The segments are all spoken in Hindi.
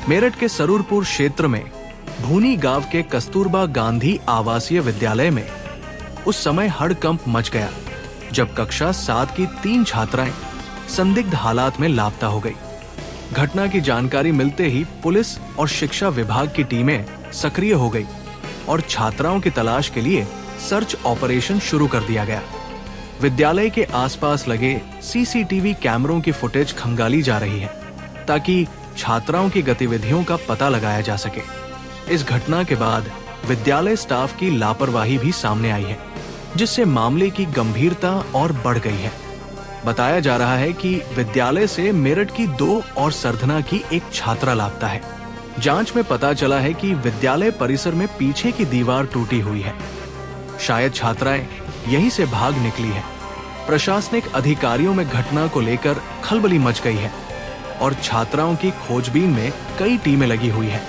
मेरठ के सरूरपुर क्षेत्र में भूनी गांव के कस्तूरबा गांधी आवासीय विद्यालय में उस समय हड़कंप मच गया जब कक्षा 7 की 3 छात्राएं संदिग्ध हालात में लापता हो गई। घटना की जानकारी मिलते ही पुलिस और शिक्षा विभाग की टीमें सक्रिय हो गई और छात्राओं की तलाश के लिए सर्च ऑपरेशन शुरू कर दिया गया। विद्यालय के आसपास लगे सीसीटीवी कैमरों की फुटेज खंगाली जा रही है ताकि छात्राओं की गतिविधियों का पता लगाया जा सके। इस घटना के बाद विद्यालय स्टाफ की लापरवाही भी सामने आई है, जिससे मामले की गंभीरता और बढ़ गई है। बताया जा रहा है कि विद्यालय से मेरठ की 2 और सरधना की एक छात्रा लापता है। जांच में पता चला है कि विद्यालय परिसर में पीछे की दीवार टूटी हुई है। शायद छात्राएं यहीं से भाग निकली है। प्रशासनिक अधिकारियों में घटना को लेकर खलबली मच गई है और छात्राओं की खोजबीन में कई टीमें लगी हुई है।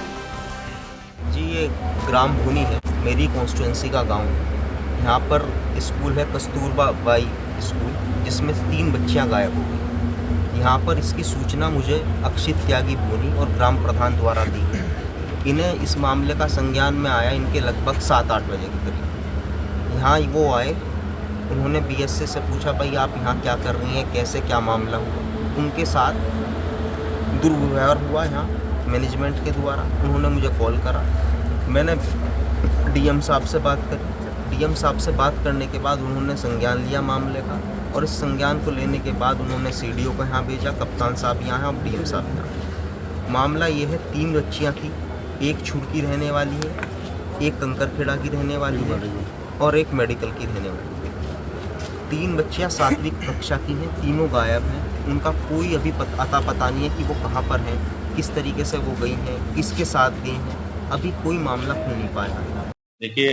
जी, ये ग्राम भूनी है, मेरी कॉन्स्टिट्यूएंसी का गांव है। यहाँ पर स्कूल है कस्तूरबा बाई स्कूल, जिसमें 3 बच्चियाँ गायब हो गई। यहाँ पर इसकी सूचना मुझे अक्षित त्यागी भूनी और ग्राम प्रधान द्वारा दी है। इन्हें इस मामले का संज्ञान में आया इनके लगभग 7-8 बजे के करीब। यहाँ वो आए, उन्होंने बीएसए से पूछा, भाई आप यहाँ क्या कर रही हैं, कैसे क्या मामला हुआ। उनके साथ दुर्व्यवहार हुआ यहाँ मैनेजमेंट के द्वारा। उन्होंने मुझे कॉल करा, मैंने डीएम साहब से बात करी। डीएम साहब से बात करने के बाद उन्होंने संज्ञान लिया मामले का और इस संज्ञान को लेने के बाद उन्होंने सीडीओ को यहाँ भेजा, कप्तान साहब यहाँ हैं और डीएम साहब यहाँ। मामला ये है, 3 बच्चियाँ थी, एक छुड़की रहने वाली है, एक कंकरखेड़ा की रहने वाली है और एक मेडिकल की रहने वाली है। 3 बच्चियाँ 7वीं कक्षा की हैं, तीनों गायब हैं। उनका कोई अभी पता नहीं है कि वो कहाँ पर हैं, किस तरीके से वो गई हैं, किसके साथ गई हैं। अभी कोई मामला खुल नहीं पाया। देखिए,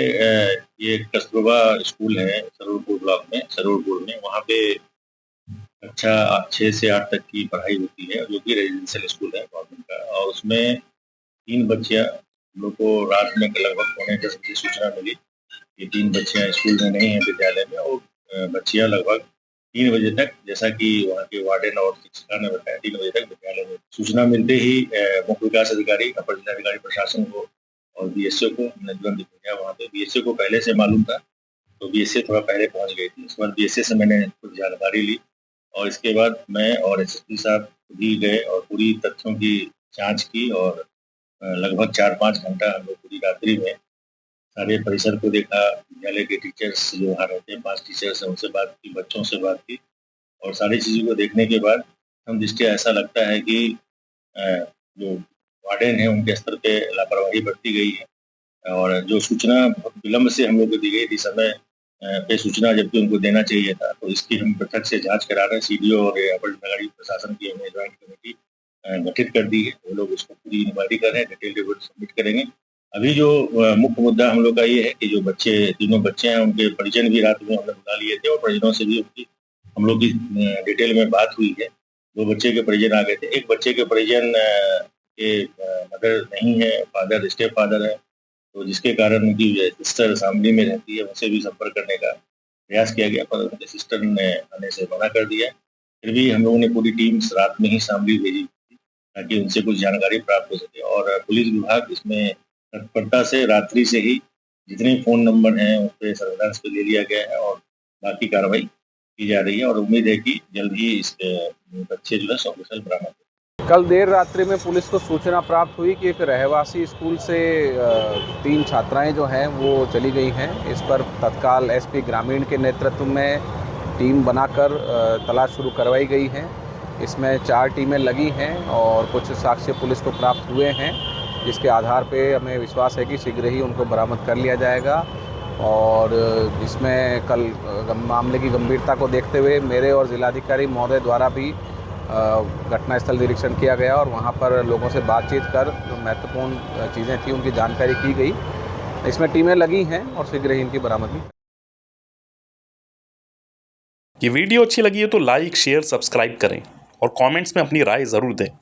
ये कस्तूरबा स्कूल है सरूरपुर ब्लॉक में, सरूरपुर में। वहाँ पे कक्षा 6 से 8 तक की पढ़ाई होती है, जो कि रेजिडेंशियल स्कूल है गवर्नमेंट का। और उसमें 3 बच्चियाँ, हम लोग को रात में लगभग 9:45 बजे सूचना मिली कि 3 बच्चियाँ स्कूल में नहीं हैं विद्यालय में। और बच्चियाँ लगभग 3 बजे तक, जैसा कि वहाँ के वार्डन और शिक्षिका ने बताया, 3 बजे तक विद्यालय में। सूचना मिलते ही मुख्य विकास अधिकारी, अपर जिलाधिकारी प्रशासन को और बीएसए को हमने तुरंत भेजा वहाँ पे। बीएसए को पहले से मालूम था, तो बीएसए थोड़ा पहले पहुँच गई थी। उसके बाद बीएसए से मैंने कुछ जानकारी ली और इसके बाद मैं और एसएसपी साहब भी गए और पूरी तथ्यों की जांच की। और लगभग 4-5 घंटा हम लोग पूरी रात्रि में सारे परिसर को देखा। विद्यालय के टीचर्स जो वहाँ रहते हैं, 5 टीचर्स हैं, उनसे बात की, बच्चों से बात की। और सारी चीज़ों को देखने के बाद हम दृष्टिया ऐसा लगता है कि जो वार्डन है उनके स्तर पे लापरवाही बरती गई है। और जो सूचना बहुत विलम्ब से हम लोग को दी गई थी, समय पे सूचना जबकि उनको देना चाहिए था, तो इसकी हम प्रत्यक्ष से जांच करा रहे हैं। सीडीओ और अपर जिलाधिकारी प्रशासन की हमने ज्वाइंट कमेटी गठित कर दी है। वो लोग इसको पूरी इंक्वायरी कर रहे हैं, डिटेल रिपोर्ट सबमिट करेंगे। अभी जो मुख्य मुद्दा हम लोग का ये है कि जो तीनों बच्चे हैं, उनके परिजन भी रात में हमने बुला लिए थे और परिजनों से भी उनकी हम लोग की डिटेल में बात हुई है। 2 बच्चे के परिजन आ गए थे। एक बच्चे के परिजन के मदर नहीं है, फादर स्टेप फादर है, तो जिसके कारण उनकी सिस्टर शामली में रहती है, उनसे भी संपर्क करने का प्रयास किया गया, पर उनके सिस्टर ने आने से मना कर दिया। फिर भी हम लोगों ने पूरी टीम रात में ही शामली भेजी ताकि उनसे कुछ जानकारी प्राप्त हो सके। और पुलिस विभाग इसमें तत्परता से रात्रि से ही जितने फ़ोन नंबर हैं उस पर सर्विलांस पे ले लिया गया है और बाकी कार्रवाई की जा रही है। और उम्मीद है कि जल्द ही इस बच्चे जो है सकुशल बरामद हो। कल देर रात्रि में पुलिस को सूचना प्राप्त हुई कि एक रहवासी स्कूल से 3 छात्राएं जो हैं वो चली गई हैं। इस पर तत्काल एसपी ग्रामीण के नेतृत्व में टीम बनाकर तलाश शुरू करवाई गई है। इसमें 4 टीमें लगी हैं और कुछ साक्ष्य पुलिस को प्राप्त हुए हैं, जिसके आधार पे हमें विश्वास है कि शीघ्र ही उनको बरामद कर लिया जाएगा। और इसमें कल मामले की गंभीरता को देखते हुए मेरे और जिलाधिकारी महोदय द्वारा भी घटनास्थल निरीक्षण किया गया और वहां पर लोगों से बातचीत कर जो महत्वपूर्ण चीज़ें थी उनकी जानकारी की गई। इसमें टीमें लगी हैं और शीघ्र ही इनकी बरामदगी। ये वीडियो अच्छी लगी है तो लाइक, शेयर, सब्सक्राइब करें और कमेंट्स में अपनी राय ज़रूर दें।